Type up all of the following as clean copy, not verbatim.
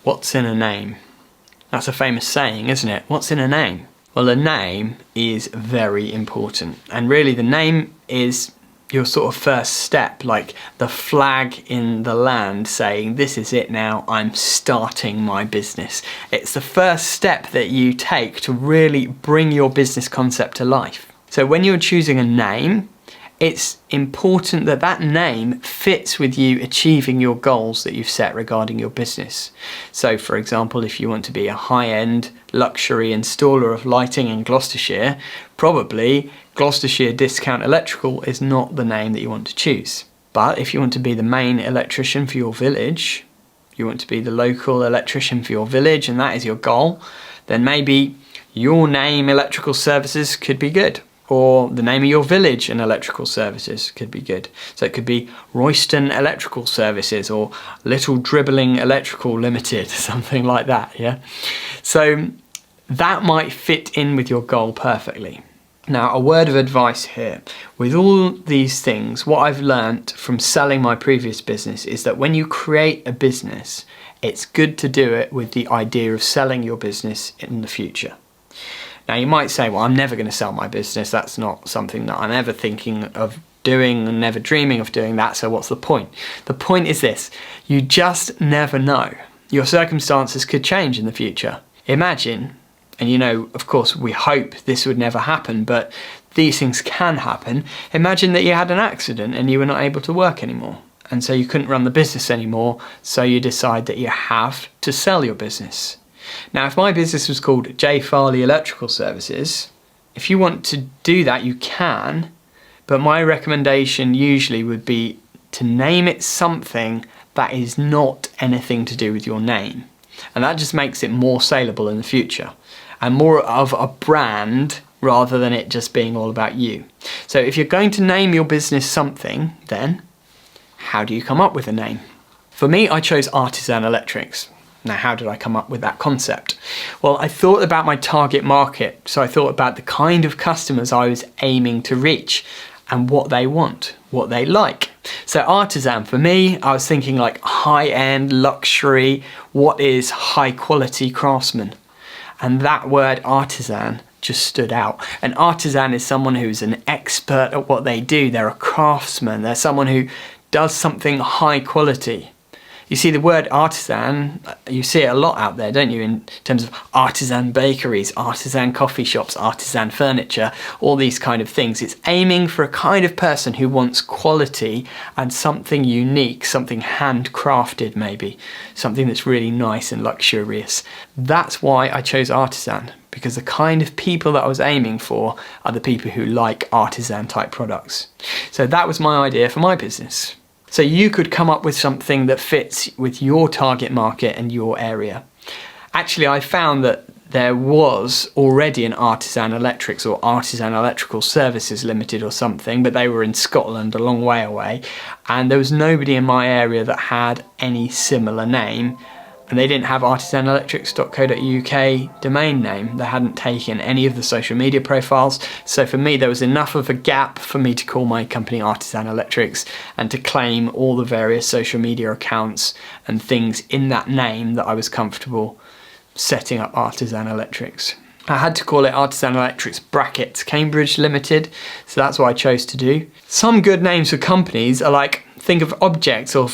What's in a name? That's a famous saying, isn't it? What's in a name? Well, a name is very important. And really the name is your sort of first step, like the flag in the land saying, this is it now, I'm starting my business. It's the first step that you take to really bring your business concept to life. So when you're choosing a name, it's important that that name fits with you achieving your goals that you've set regarding your business. So for example, if you want to be a high-end luxury installer of lighting in Gloucestershire, probably Gloucestershire Discount Electrical is not the name that you want to choose. But if you want to be the main electrician for your village, you want to be the local electrician for your village and that is your goal, then maybe your name Electrical Services could be good. Or the name of your village and electrical services could be good. So it could be Royston Electrical Services or Little Dribbling Electrical Limited, something like that, yeah? So that might fit in with your goal perfectly. Now, a word of advice here. With all these things, what I've learnt from selling my previous business is that when you create a business, it's good to do it with the idea of selling your business in the future. Now you might say, well, I'm never going to sell my business. That's not something that I'm ever thinking of doing and never dreaming of doing that. So what's the point? The point is this, you just never know. Your circumstances could change in the future. Imagine, and you know, of course, we hope this would never happen, but these things can happen. Imagine that you had an accident and you were not able to work anymore. And so you couldn't run the business anymore. So you decide that you have to sell your business. Now, if my business was called J. Farley Electrical Services, if you want to do that, you can, but my recommendation usually would be to name it something that is not anything to do with your name. And that just makes it more saleable in the future and more of a brand rather than it just being all about you. So if you're going to name your business something, then how do you come up with a name? For me, I chose Artisan Electrics. Now, how did I come up with that concept? Well, I thought about my target market. So I thought about the kind of customers I was aiming to reach and what they want, what they like. So artisan, for me, I was thinking like high-end luxury, what is high-quality craftsman? And that word artisan just stood out. An artisan is someone who's an expert at what they do. They're a craftsman. They're someone who does something high quality. You see the word artisan, you see it a lot out there, don't you, in terms of artisan bakeries, artisan coffee shops, artisan furniture, all these kind of things. It's aiming for a kind of person who wants quality and something unique, something handcrafted maybe, something that's really nice and luxurious. That's why I chose artisan, because the kind of people that I was aiming for are the people who like artisan type products. So that was my idea for my business. So you could come up with something that fits with your target market and your area. Actually, I found that there was already an Artisan Electrics or Artisan Electrical Services Limited or something, but they were in Scotland, a long way away, and there was nobody in my area that had any similar name, and they didn't have artisanelectrics.co.uk domain name. They hadn't taken any of the social media profiles. So for me, there was enough of a gap for me to call my company Artisan Electrics and to claim all the various social media accounts and things in that name that I was comfortable setting up Artisan Electrics. I had to call it Artisan Electrics brackets Cambridge Limited, so that's what I chose to do. Some good names for companies are like, think of objects or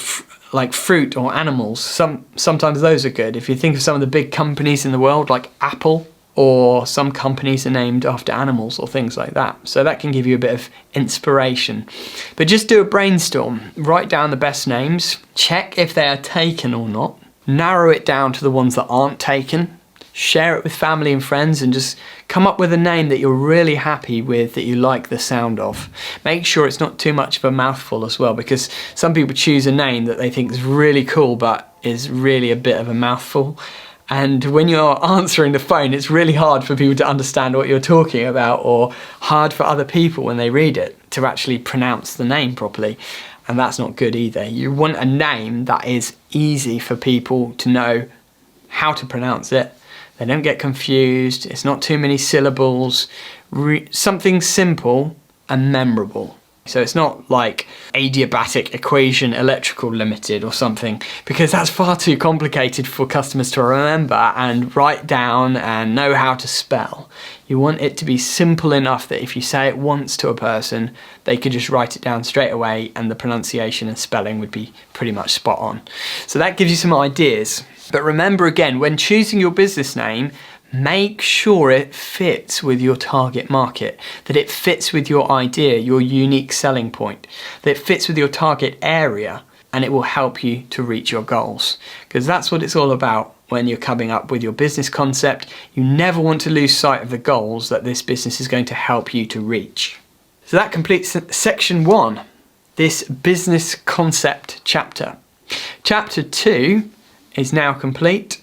like fruit or animals. Sometimes those are good. If you think of some of the big companies in the world like Apple, or some companies are named after animals or things like that. So that can give you a bit of inspiration. But just do a brainstorm, write down the best names, check if they are taken or not, narrow it down to the ones that aren't taken, share it with family and friends and just come up with a name that you're really happy with, that you like the sound of. Make sure it's not too much of a mouthful as well, because some people choose a name that they think is really cool but is really a bit of a mouthful. And when you're answering the phone, it's really hard for people to understand what you're talking about, or hard for other people when they read it to actually pronounce the name properly. And that's not good either. You want a name that is easy for people to know how to pronounce it. They don't get confused, it's not too many syllables, something simple and memorable. So it's not like adiabatic equation electrical limited or something, because that's far too complicated for customers to remember and write down and know how to spell. You want it to be simple enough that if you say it once to a person, they could just write it down straight away and the pronunciation and spelling would be pretty much spot on. So that gives you some ideas. But remember again, when choosing your business name, make sure it fits with your target market, that it fits with your idea, your unique selling point, that it fits with your target area, and it will help you to reach your goals. Because that's what it's all about when you're coming up with your business concept. You never want to lose sight of the goals that this business is going to help you to reach. So that completes section 1, this business concept chapter. Chapter 2 is now complete.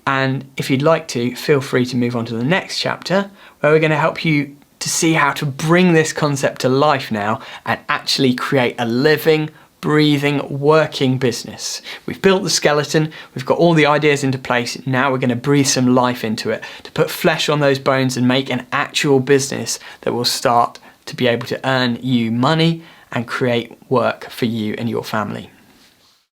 And if you'd like to, feel free to move on to the next chapter, where we're going to help you to see how to bring this concept to life now and actually create a living, breathing, working business. We've built the skeleton, we've got all the ideas into place, now we're going to breathe some life into it, to put flesh on those bones and make an actual business that will start to be able to earn you money and create work for you and your family.